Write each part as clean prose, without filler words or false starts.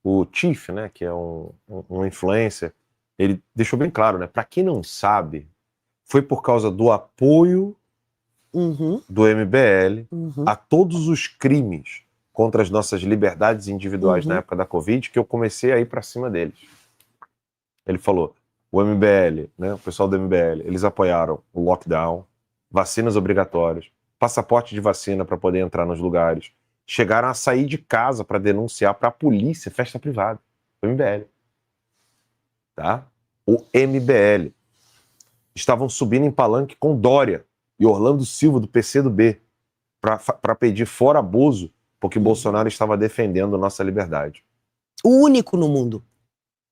o Chief, né, que é um influencer, ele deixou bem claro, né, para quem não sabe, foi por causa do apoio do MBL a todos os crimes contra as nossas liberdades individuais na época da Covid que eu comecei a ir para cima deles. Ele falou, o MBL, né, o pessoal do MBL, eles apoiaram o lockdown, vacinas obrigatórias, passaporte de vacina para poder entrar nos lugares, chegaram a sair de casa para denunciar para a polícia festa privada, o MBL. Tá? O MBL. Estavam subindo em palanque com Dória e Orlando Silva do PCdoB para pedir fora Bozo, porque Bolsonaro estava defendendo nossa liberdade. O único no mundo.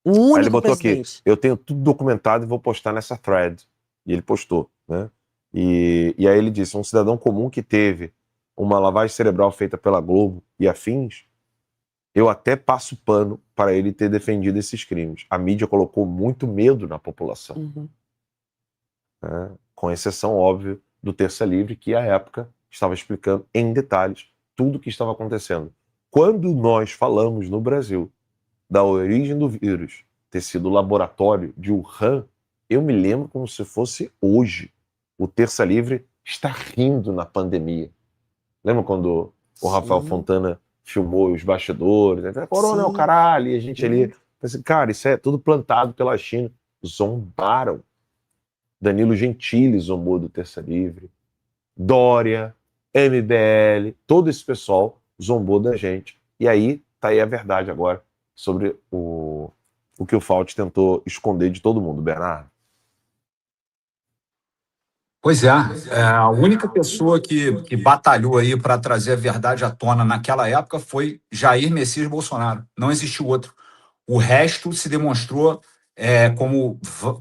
O único. Aí ele botou presidente. Aqui, eu tenho tudo documentado e vou postar nessa thread. E ele postou, né? E aí ele disse, um cidadão comum que teve uma lavagem cerebral feita pela Globo e afins, eu até passo pano para ele ter defendido esses crimes. A mídia colocou muito medo na população. Né? Com exceção, óbvio, do Terça Livre, que à época estava explicando em detalhes tudo o que estava acontecendo. Quando nós falamos no Brasil da origem do vírus ter sido o laboratório de Wuhan, eu me lembro como se fosse hoje. O Terça Livre está rindo na pandemia. Lembra quando o Rafael Fontana filmou os bastidores? Corona é o caralho, e a gente ali... Pensei, cara, isso é tudo plantado pela China. Zombaram. Danilo Gentili zombou do Terça Livre. Dória, MBL, todo esse pessoal zombou da gente. E aí, tá aí a verdade agora sobre o que o Fauci tentou esconder de todo mundo, Bernardo. Pois é, a única pessoa que batalhou aí para trazer a verdade à tona naquela época foi Jair Messias Bolsonaro. Não existiu outro. O resto se demonstrou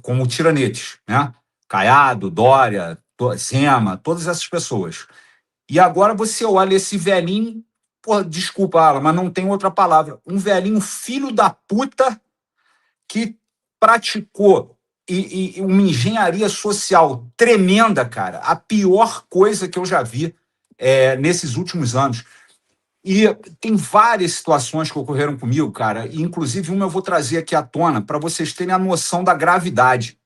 como tiranetes, né? Caiado, Dória, Zema, todas essas pessoas. E agora você olha esse velhinho, pô, desculpa, Alan, mas não tem outra palavra, um velhinho filho da puta que praticou e uma engenharia social tremenda, cara, a pior coisa que eu já vi nesses últimos anos. E tem várias situações que ocorreram comigo, cara, e inclusive uma eu vou trazer aqui à tona para vocês terem a noção da gravidade.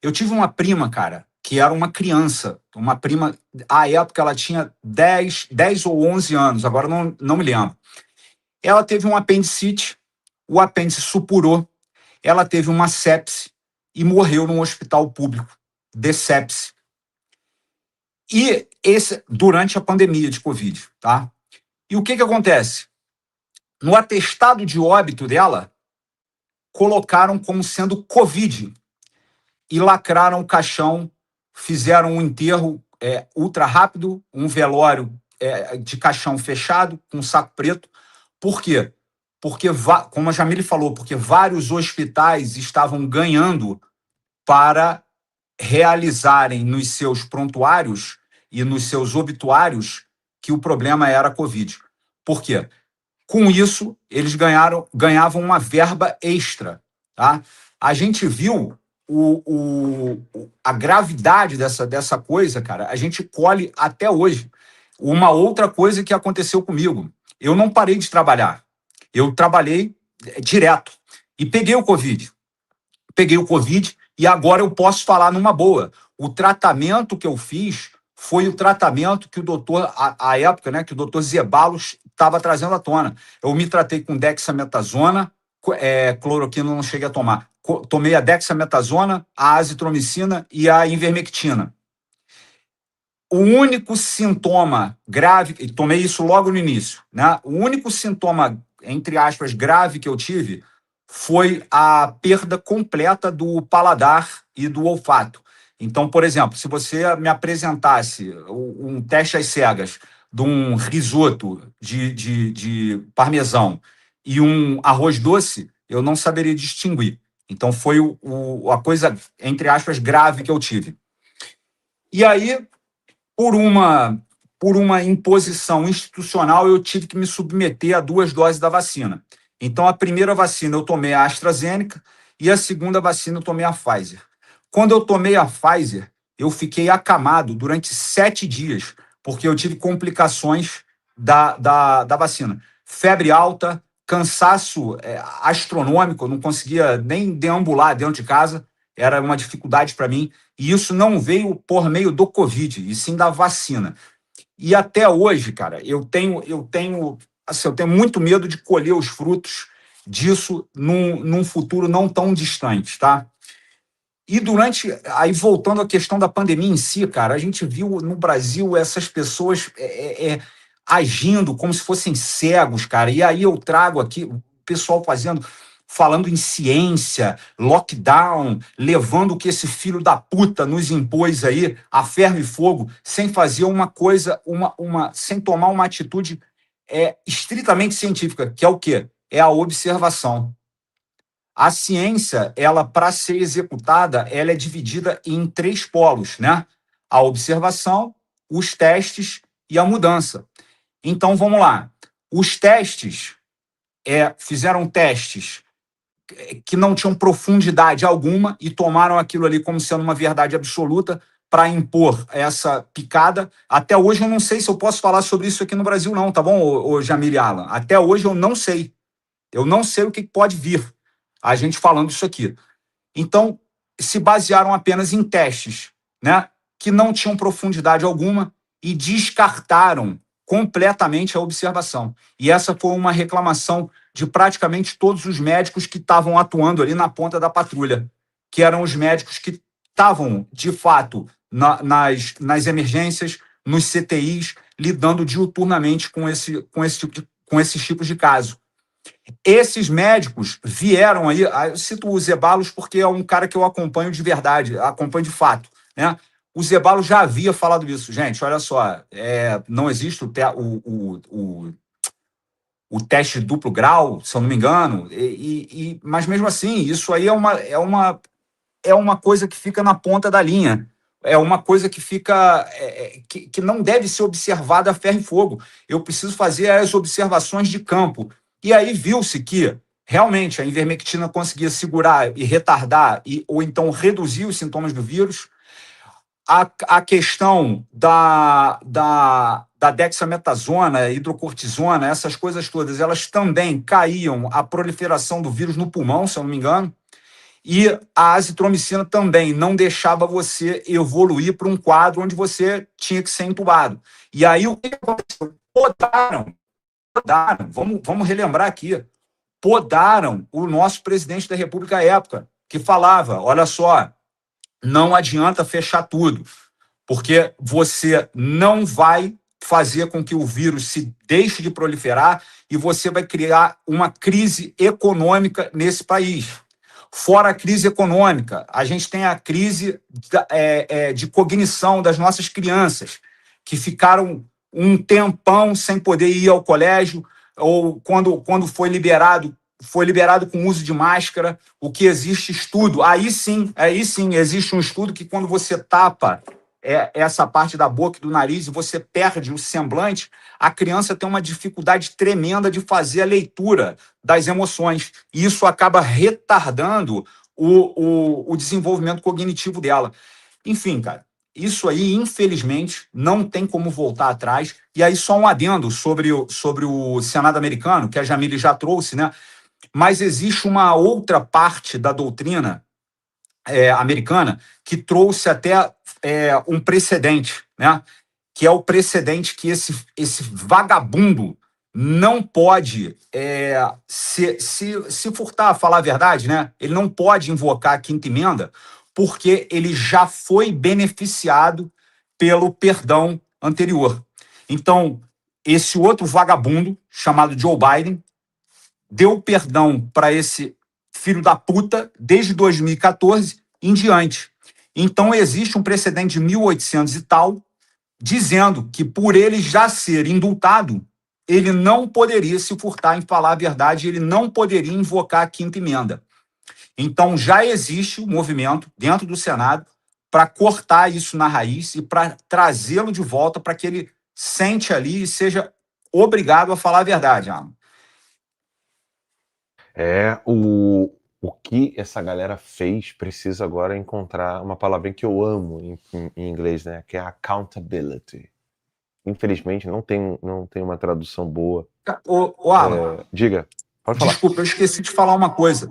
Eu tive uma prima, cara, que era uma criança, uma prima, à época ela tinha 10 ou 11 anos, agora não me lembro. Ela teve um apendicite, o apêndice supurou, ela teve uma sepse e morreu num hospital público de sepse. E durante a pandemia de Covid, tá? E o que acontece? No atestado de óbito dela, colocaram como sendo Covid e lacraram o caixão, fizeram um enterro ultra rápido, um velório de caixão fechado, com um saco preto. Por quê? Porque, como a Jamile falou, porque vários hospitais estavam ganhando para realizarem nos seus prontuários e nos seus obituários que o problema era a Covid. Por quê? Com isso, eles ganhavam uma verba extra. Tá? A gente viu a gravidade dessa coisa, cara, a gente colhe até hoje. Uma outra coisa que aconteceu comigo, eu não parei de trabalhar. Eu trabalhei direto e peguei o Covid. E agora eu posso falar numa boa. O tratamento que eu fiz foi o tratamento que o doutor, à época, né, que o doutor Zeballos estava trazendo à tona. Eu me tratei com dexametasona, cloroquina não cheguei a tomar. Tomei a dexametasona, a azitromicina e a ivermectina. O único sintoma grave, e tomei isso logo no início, né? O único sintoma, entre aspas, grave que eu tive foi a perda completa do paladar e do olfato. Então, por exemplo, se você me apresentasse um teste às cegas de um risoto de parmesão e um arroz doce, eu não saberia distinguir. Então, foi a coisa, entre aspas, grave que eu tive. E aí, por uma imposição institucional, eu tive que me submeter a 2 doses da vacina. Então, a primeira vacina eu tomei a AstraZeneca e a segunda vacina eu tomei a Pfizer. Quando eu tomei a Pfizer, eu fiquei acamado durante 7 dias, porque eu tive complicações da vacina. Febre alta, cansaço astronômico, eu não conseguia nem deambular dentro de casa, era uma dificuldade para mim, e isso não veio por meio do Covid, e sim da vacina. E até hoje, cara, eu tenho muito medo de colher os frutos disso num futuro não tão distante, tá? E aí voltando à questão da pandemia em si, cara, a gente viu no Brasil essas pessoas agindo como se fossem cegos, cara. E aí eu trago aqui o pessoal falando em ciência, lockdown, levando o que esse filho da puta nos impôs aí a ferro e fogo, sem fazer uma coisa, sem tomar uma atitude estritamente científica, que é o quê? É a observação. A ciência, ela para ser executada, ela é dividida em 3 polos, né? A observação, os testes e a mudança. Então, vamos lá. Os testes fizeram testes que não tinham profundidade alguma e tomaram aquilo ali como sendo uma verdade absoluta para impor essa picada. Até hoje eu não sei se eu posso falar sobre isso aqui no Brasil não, tá bom, ô Jamil e Alan? Até hoje eu não sei. Eu não sei o que pode vir a gente falando isso aqui. Então, se basearam apenas em testes, né, que não tinham profundidade alguma e descartaram completamente a observação. E essa foi uma reclamação de praticamente todos os médicos que estavam atuando ali na ponta da patrulha, que eram os médicos que estavam, de fato, nas emergências, nos CTIs, lidando diuturnamente com esses tipos de caso. Esses médicos vieram aí, eu cito o Zeballos porque é um cara que eu acompanho de verdade, acompanho de fato, né? O Zeballos já havia falado isso. Gente, olha só, não existe o teste de duplo grau, se eu não me engano, mas mesmo assim, isso aí é uma coisa que fica na ponta da linha. É uma coisa que fica que não deve ser observada a ferro e fogo. Eu preciso fazer as observações de campo. E aí viu-se que realmente a ivermectina conseguia segurar e retardar ou então reduzir os sintomas do vírus. A questão da dexametasona, hidrocortisona, essas coisas todas, elas também caíam a proliferação do vírus no pulmão, se eu não me engano. E a azitromicina também não deixava você evoluir para um quadro onde você tinha que ser entubado. E aí o que aconteceu? Podaram. Vamos relembrar aqui. Podaram o nosso presidente da República à época, que falava, olha só, não adianta fechar tudo, porque você não vai fazer com que o vírus se deixe de proliferar e você vai criar uma crise econômica nesse país. Fora a crise econômica, a gente tem a crise de cognição das nossas crianças, que ficaram um tempão sem poder ir ao colégio, ou quando foi liberado com uso de máscara, o que existe estudo. Aí sim, existe um estudo que quando você tapa essa parte da boca e do nariz e você perde o semblante, a criança tem uma dificuldade tremenda de fazer a leitura das emoções. E isso acaba retardando o desenvolvimento cognitivo dela. Enfim, cara, isso aí, infelizmente, não tem como voltar atrás. E aí, só um adendo sobre o Senado americano, que a Jamile já trouxe, né? Mas existe uma outra parte da doutrina americana que trouxe até um precedente, né? Que é o precedente que esse vagabundo não pode se furtar, falar a verdade, né? Ele não pode invocar a quinta emenda porque ele já foi beneficiado pelo perdão anterior. Então, esse outro vagabundo, chamado Joe Biden, deu perdão para esse filho da puta desde 2014 em diante. Então, existe um precedente de 1800 e tal, dizendo que por ele já ser indultado, ele não poderia se furtar em falar a verdade, ele não poderia invocar a quinta emenda. Então, já existe um movimento dentro do Senado para cortar isso na raiz e para trazê-lo de volta para que ele sente ali e seja obrigado a falar a verdade, Alan. O que essa galera fez precisa agora encontrar uma palavra que eu amo em inglês, né? Que é accountability. Infelizmente, não tem uma tradução boa. Alan, diga. Pode falar. Desculpa, eu esqueci de falar uma coisa.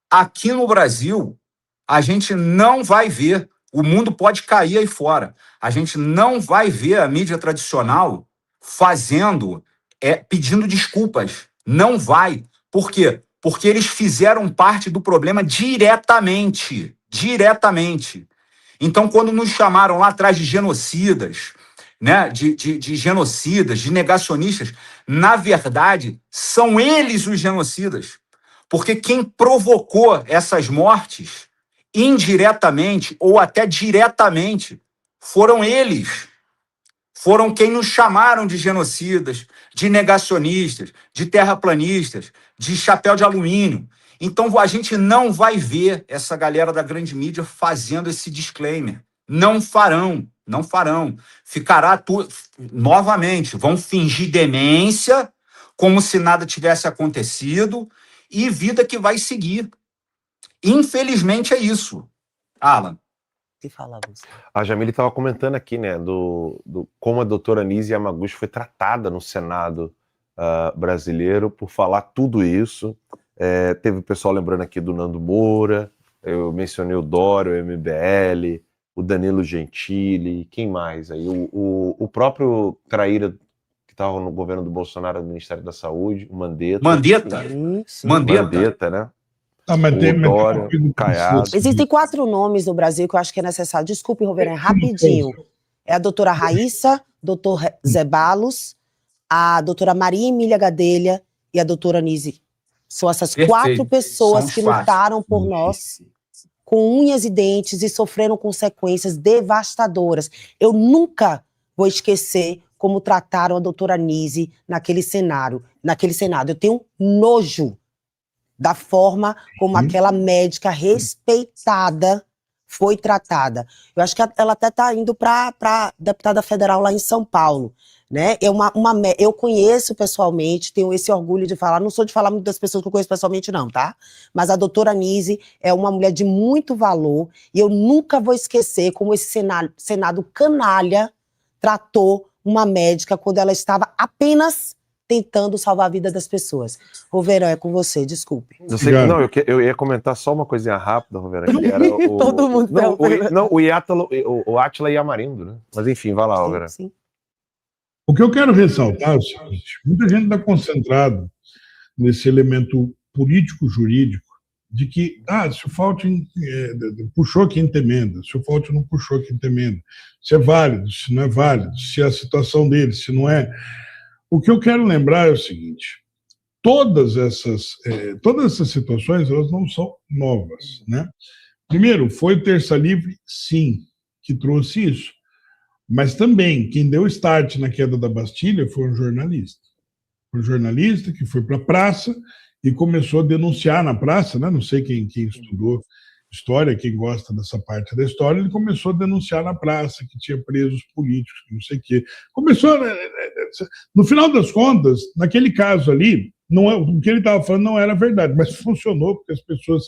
Aqui no Brasil, a gente não vai ver, o mundo pode cair aí fora, a gente não vai ver a mídia tradicional pedindo desculpas. Não vai. Por quê? Porque eles fizeram parte do problema diretamente. Diretamente. Então, quando nos chamaram lá atrás de genocidas, né, de genocidas, de negacionistas, na verdade, são eles os genocidas. Porque quem provocou essas mortes, indiretamente ou até diretamente, foram eles. Foram quem nos chamaram de genocidas, de negacionistas, de terraplanistas, de chapéu de alumínio. Então, a gente não vai ver essa galera da grande mídia fazendo esse disclaimer. Não farão, não farão. Ficará tudo... Novamente, vão fingir demência, como se nada tivesse acontecido, e vida que vai seguir. Infelizmente é isso. Alan. A Jamile estava comentando aqui, né, do como a doutora Nise Yamaguchi foi tratada no Senado brasileiro por falar tudo isso. Teve o pessoal lembrando aqui do Nando Moura, eu mencionei o Dório, o MBL, o Danilo Gentili, quem mais aí? O próprio Traíra, que estava no governo do Bolsonaro, do Ministério da Saúde, o Mandetta. Mandetta, né? Mas tem Dório, Caiado. Existem 4 nomes no Brasil que eu acho que é necessário. Desculpe, Roverão, rapidinho. É a doutora Raíssa, doutor Zé Balos, a doutora Maria Emília Gadelha e a doutora Nise. São essas 4 pessoas que lutaram por nós com unhas e dentes e sofreram consequências devastadoras. Eu nunca vou esquecer como trataram a doutora Nise naquele Senado. Eu tenho nojo da forma como aquela médica respeitada foi tratada. Eu acho que ela até está indo para deputada federal lá em São Paulo, né? Eu conheço pessoalmente, tenho esse orgulho de falar, não sou de falar muito das pessoas que eu conheço pessoalmente não, tá? Mas a doutora Nise é uma mulher de muito valor e eu nunca vou esquecer como esse Senado canalha tratou uma médica quando ela estava apenas tentando salvar a vida das pessoas. Roverão, é com você, desculpe. Eu ia comentar só uma coisinha rápida, Roverão, que era Todo mundo o Átila Yamarino, né? Mas enfim, vai lá, Roverão. Sim. O que eu quero ressaltar é o seguinte: muita gente está concentrada nesse elemento político-jurídico de que, se o Fauci puxou a quinta emenda, se o Fauci não puxou a quinta emenda, se é válido, se não é válido, se é a situação dele, se não é. O que eu quero lembrar é o seguinte: todas essas situações, elas não são novas, né? Primeiro, foi o Terça Livre, sim, que trouxe isso. Mas também, quem deu start na queda da Bastilha foi um jornalista. Foi um jornalista que foi para a praça e começou a denunciar na praça, né? Não sei quem estudou história, quem gosta dessa parte da história, ele começou a denunciar na praça que tinha presos políticos, que não sei o quê. Começou, no final das contas, naquele caso ali, o que ele estava falando não era verdade, mas funcionou porque as pessoas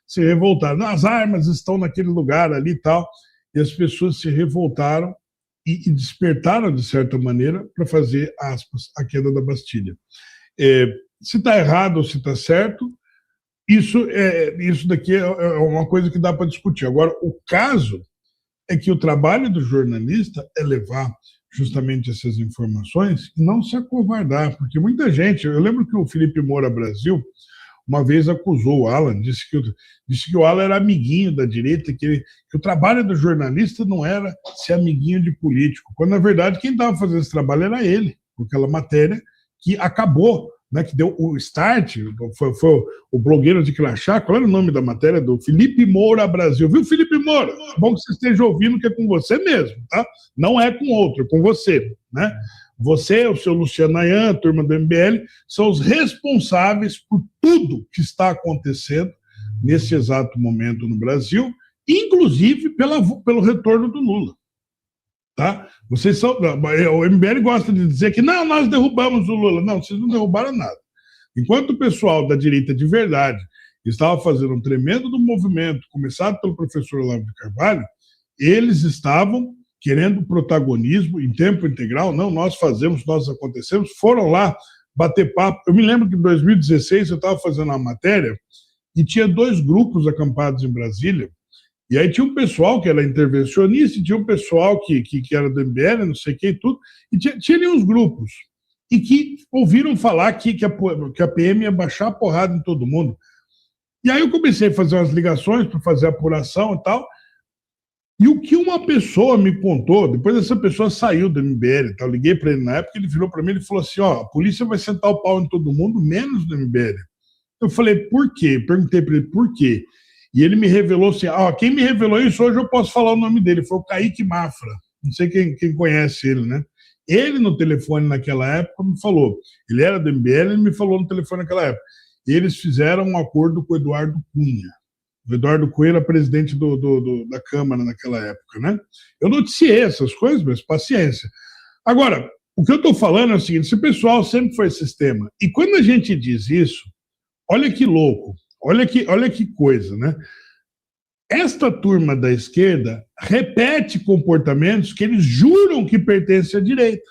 se revoltaram. As armas estão naquele lugar ali e tal, e as pessoas se revoltaram e despertaram, de certa maneira, para fazer, aspas, a queda da Bastilha. Se está errado ou se está certo, isso daqui é uma coisa que dá para discutir. Agora, o caso é que o trabalho do jornalista é levar justamente essas informações e não se acovardar, porque muita gente... Eu lembro que o Felipe Moura Brasil uma vez acusou o Alan, disse que o Alan era amiguinho da direita, que o trabalho do jornalista não era ser amiguinho de político, quando, na verdade, quem estava fazendo esse trabalho era ele, com aquela matéria que acabou, né, que deu o start, foi o blogueiro de Crachá. Qual era o nome da matéria? Do Felipe Moura Brasil. Viu, Felipe Moura? É bom que você esteja ouvindo, que é com você mesmo, tá? Não é com outro, é com você, né? Você, o seu Luciano Nayan, a turma do MBL, são os responsáveis por tudo que está acontecendo nesse exato momento no Brasil, inclusive pelo retorno do Lula. Tá? Vocês são, o MBL gosta de dizer que não, nós derrubamos o Lula. Não, vocês não derrubaram nada. Enquanto o pessoal da direita de verdade estava fazendo um tremendo movimento, começado pelo professor Olavo de Carvalho, eles estavam querendo protagonismo em tempo integral. Não, nós fazemos, nós acontecemos. Foram lá bater papo. Eu me lembro que em 2016 eu estava fazendo uma matéria e tinha 2 grupos acampados em Brasília, e aí tinha um pessoal que era intervencionista, e tinha um pessoal que era do MBL, não sei o que e tudo, e tinha ali uns grupos, e que ouviram falar que a PM ia baixar a porrada em todo mundo. E aí eu comecei a fazer umas ligações para fazer apuração e tal, e o que uma pessoa me contou, depois essa pessoa saiu do MBL, eu liguei para ele na época, ele virou para mim e falou assim, a polícia vai sentar o pau em todo mundo, menos no MBL. Eu falei, por quê? Perguntei para ele, por quê? E ele me revelou assim, quem me revelou isso hoje eu posso falar o nome dele, foi o Kaique Mafra, não sei quem conhece ele, né? Ele no telefone naquela época me falou, ele era do MBL, ele me falou no telefone naquela época, e eles fizeram um acordo com o Eduardo Cunha. O Eduardo Cunha era presidente da Câmara naquela época, né? Eu noticiei essas coisas, mas paciência. Agora, o que eu estou falando é o seguinte, esse pessoal sempre foi sistema. E quando a gente diz isso, olha que louco, olha que coisa, né? Esta turma da esquerda repete comportamentos que eles juram que pertencem à direita.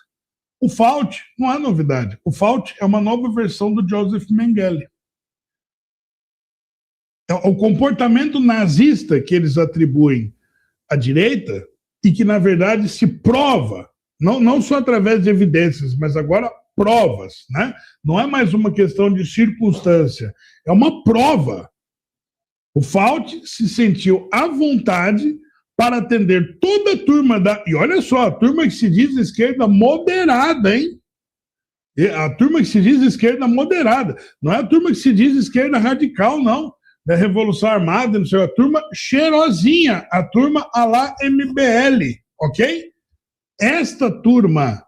O Fauci não é novidade. O Fauci é uma nova versão do Joseph Mengele. O comportamento nazista que eles atribuem à direita e que, na verdade, se prova, não só através de evidências, mas agora provas, né? Não é mais uma questão de circunstância, é uma prova. O Fauci se sentiu à vontade para atender toda a turma e olha só, a turma que se diz esquerda moderada, hein? A turma que se diz esquerda moderada, não é a turma que se diz esquerda radical, não. Da Revolução Armada, não sei, a turma cheirosinha, a turma à la MBL, ok? Esta turma,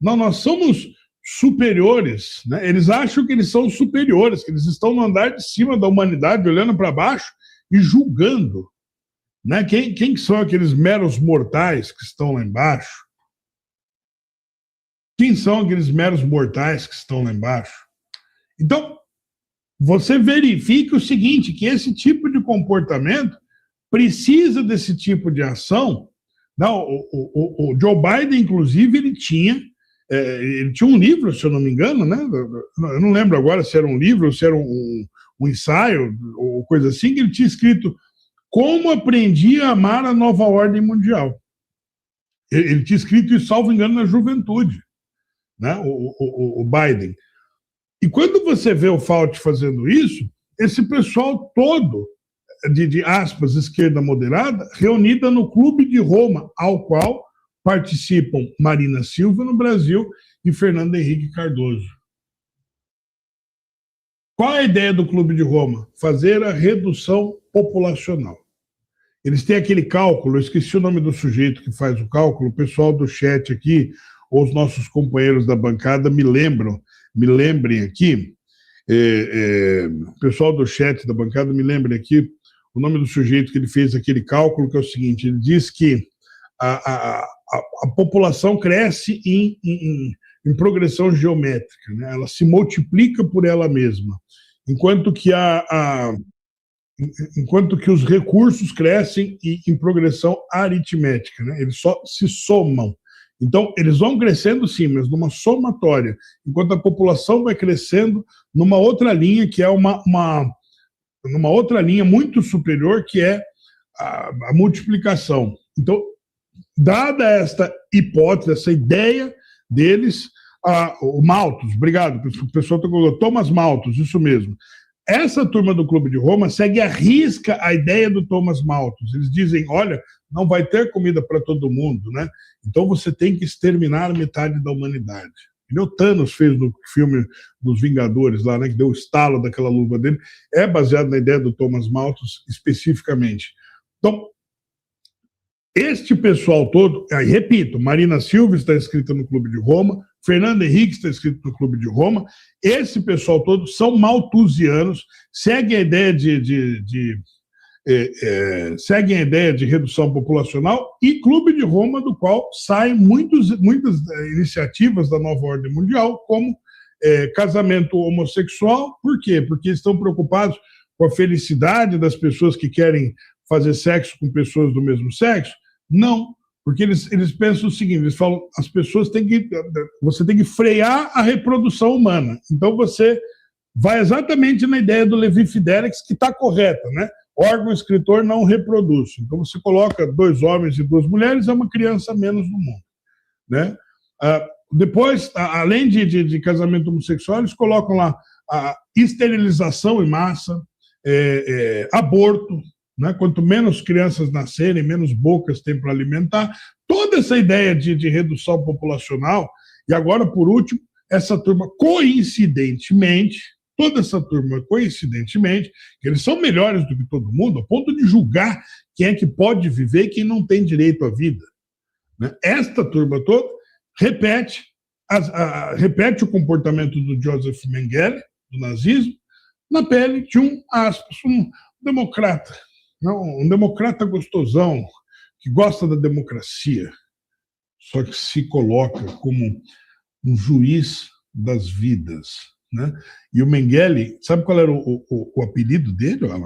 nós somos superiores, né? Eles acham que eles são superiores, que eles estão no andar de cima da humanidade, olhando para baixo e julgando, né? Quem são aqueles meros mortais que estão lá embaixo? Quem são aqueles meros mortais que estão lá embaixo? Então, você verifica o seguinte, que esse tipo de comportamento precisa desse tipo de ação. Não, o Joe Biden, inclusive, ele tinha um livro, se eu não me engano, né? Eu não lembro agora se era um livro ou se era um ensaio ou coisa assim, que ele tinha escrito Como Aprendi a Amar a Nova Ordem Mundial. Ele tinha escrito isso, salvo engano, na juventude, né? O Biden. E quando você vê o Fauci fazendo isso, esse pessoal todo, de aspas, esquerda moderada, reunida no Clube de Roma, ao qual participam Marina Silva no Brasil e Fernando Henrique Cardoso. Qual é a ideia do Clube de Roma? Fazer a redução populacional. Eles têm aquele cálculo, eu esqueci o nome do sujeito que faz o cálculo, o pessoal do chat aqui, ou os nossos companheiros da bancada me lembrem aqui, o pessoal do chat da bancada me lembrem aqui o nome do sujeito que ele fez aquele cálculo, que é o seguinte, ele diz que a população cresce em progressão geométrica, né? Ela se multiplica por ela mesma, enquanto que os recursos crescem em progressão aritmética, né? Eles só se somam. Então, eles vão crescendo sim, mas numa somatória, enquanto a população vai crescendo numa outra linha, que é numa outra linha muito superior, que é a multiplicação. Então, dada esta hipótese, essa ideia deles, o Malthus, obrigado, o pessoal está colocando, Thomas Malthus, isso mesmo. Essa turma do Clube de Roma segue à risca a ideia do Thomas Malthus. Eles dizem, olha, não vai ter comida para todo mundo, né? Então você tem que exterminar metade da humanidade. E o Thanos fez no filme dos Vingadores, lá, né, que deu o estalo daquela luva dele, é baseado na ideia do Thomas Malthus especificamente. Então, este pessoal todo, aí repito, Marina Silva está inscrita no Clube de Roma, Fernando Henrique está inscrito no Clube de Roma, esse pessoal todo são malthusianos, seguem a ideia seguem a ideia de redução populacional e Clube de Roma, do qual saem muitas iniciativas da nova ordem mundial, como casamento homossexual. Por quê? Porque estão preocupados com a felicidade das pessoas que querem fazer sexo com pessoas do mesmo sexo? Não, Porque eles pensam o seguinte, eles falam, você tem que frear a reprodução humana. Então você vai exatamente na ideia do Levi Fidelix, que está correta, né? Órgão escritor não reproduz. Então você coloca 2 homens e 2 mulheres, é uma criança a menos no mundo, né? Depois, além de casamento homossexual, eles colocam lá a esterilização em massa, aborto, né? Quanto menos crianças nascerem, menos bocas tem para alimentar. Toda essa ideia de redução populacional, e agora, por último, essa turma, coincidentemente, eles são melhores do que todo mundo, a ponto de julgar quem é que pode viver e quem não tem direito à vida, né? Esta turma toda repete o comportamento do Joseph Mengele, do nazismo, na pele de um democrata, não, um democrata gostosão, que gosta da democracia, só que se coloca como um juiz das vidas, né? E o Mengele, sabe qual era o apelido dele lá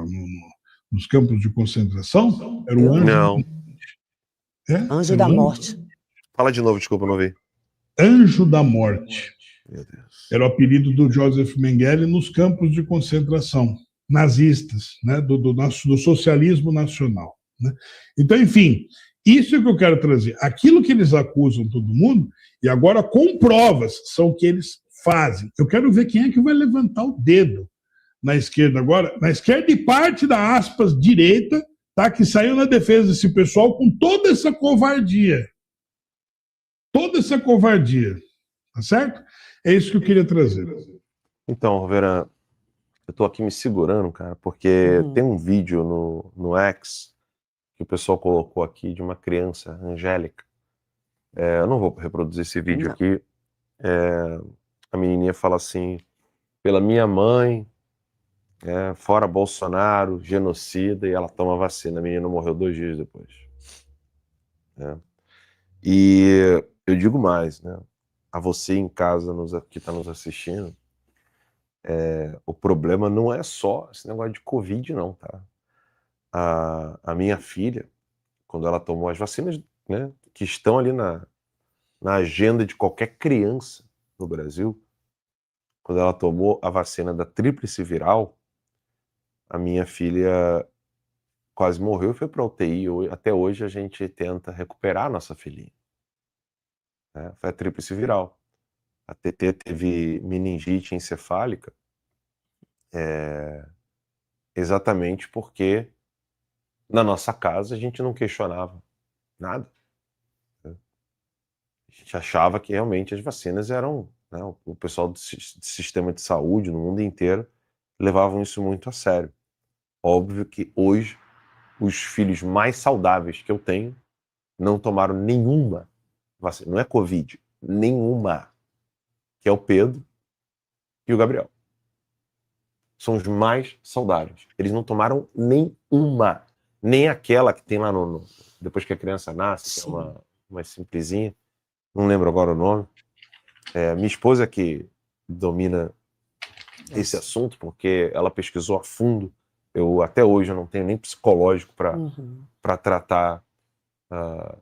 nos campos de concentração? Era o Anjo. Não. Anjo da Morte. Fala de novo, desculpa, não ouvi. Anjo da Morte. Meu Deus. Era o apelido do Joseph Mengele nos campos de concentração nazistas, né? do socialismo nacional, né? Então, enfim, isso é que eu quero trazer. Aquilo que eles acusam todo mundo, e agora com provas, são o que eles fazem. Eu quero ver quem é que vai levantar o dedo na esquerda agora. Na esquerda e parte da aspas direita, tá, que saiu na defesa desse pessoal com toda essa covardia. Toda essa covardia. Tá certo? É isso que eu queria trazer. Então, Rovera, eu tô aqui me segurando, cara, porque tem um vídeo no X que o pessoal colocou aqui de uma criança, Angélica. Eu não vou reproduzir esse vídeo aqui. A menininha fala assim, pela minha mãe, fora Bolsonaro, genocida, e ela toma vacina. A menina morreu 2 dias depois. E eu digo mais, né? A você em casa que está nos assistindo, o problema não é só esse negócio de Covid, não, tá? A minha filha, quando ela tomou as vacinas, né, que estão ali na agenda de qualquer criança no Brasil, quando ela tomou a vacina da tríplice viral, a minha filha quase morreu e foi para UTI. Até hoje a gente tenta recuperar a nossa filhinha. Foi a tríplice viral. A TT teve meningite encefálica, exatamente porque na nossa casa a gente não questionava nada. A gente achava que realmente as vacinas eram, né, o pessoal do sistema de saúde no mundo inteiro levavam isso muito a sério. Óbvio que hoje os filhos mais saudáveis que eu tenho não tomaram nenhuma vacina, não é Covid, nenhuma, que é o Pedro e o Gabriel. São os mais saudáveis. Eles não tomaram nenhuma, nem aquela que tem lá depois que a criança nasce, que é uma simplesinha, não lembro agora o nome. Minha esposa que domina esse assunto, porque ela pesquisou a fundo. Até hoje eu não tenho nem psicológico para tratar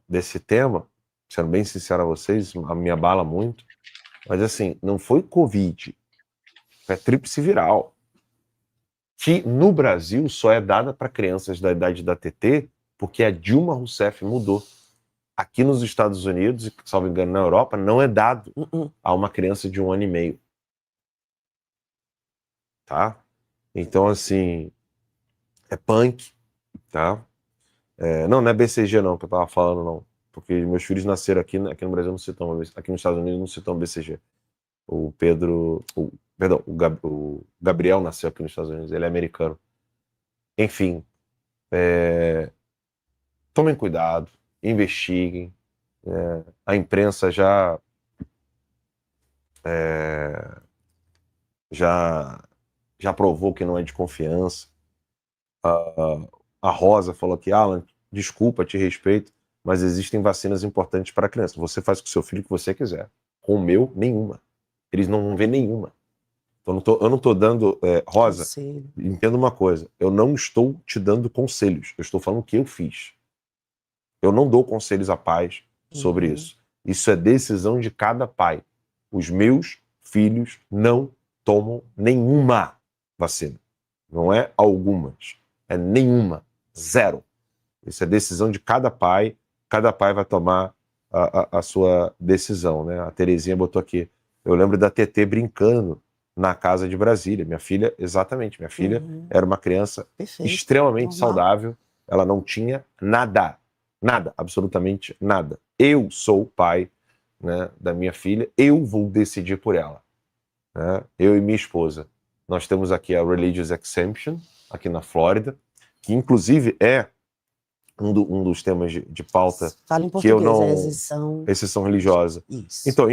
desse tema, sendo bem sincero a vocês, me abala muito. Mas assim, não foi Covid, foi a tríplice viral, que no Brasil só é dada para crianças da idade da TT, porque a Dilma Rousseff mudou. Aqui nos Estados Unidos, e salvo engano na Europa, não é dado a uma criança de 1 ano e meio. Tá? Então, assim, é punk, tá? Não é BCG não, que eu tava falando não, porque meus filhos nasceram aqui no Brasil, não se tomam, aqui nos Estados Unidos não se toma BCG. O Gabriel nasceu aqui nos Estados Unidos, ele é americano. Enfim, tomem cuidado, investiguem. A imprensa já provou que não é de confiança. A Rosa falou que, Alan, desculpa, te respeito, mas existem vacinas importantes para a criança. Você faz com o seu filho o que você quiser. Com o meu, nenhuma. Eles não vão ver nenhuma. Então, eu não estou dando... Rosa, entenda uma coisa. Eu não estou te dando conselhos. Eu estou falando o que eu fiz. Eu não dou conselhos a pais sobre Uhum. isso. Isso é decisão de cada pai. Os meus filhos não tomam nenhuma vacina. Não é algumas, é nenhuma, zero. Isso é decisão de cada pai vai tomar a sua decisão, né? A Terezinha botou aqui, eu lembro da TT brincando na casa de Brasília, minha filha era uma criança Perfeito. extremamente Normal. saudável, ela não tinha nada, absolutamente nada. Eu sou o pai, né, da minha filha, eu vou decidir por ela, né? Eu e minha esposa. Nós temos aqui a Religious Exemption, aqui na Flórida, que inclusive é um dos temas de pauta Fala em que eu português, não... é exceção. exceção religiosa. Isso. Então,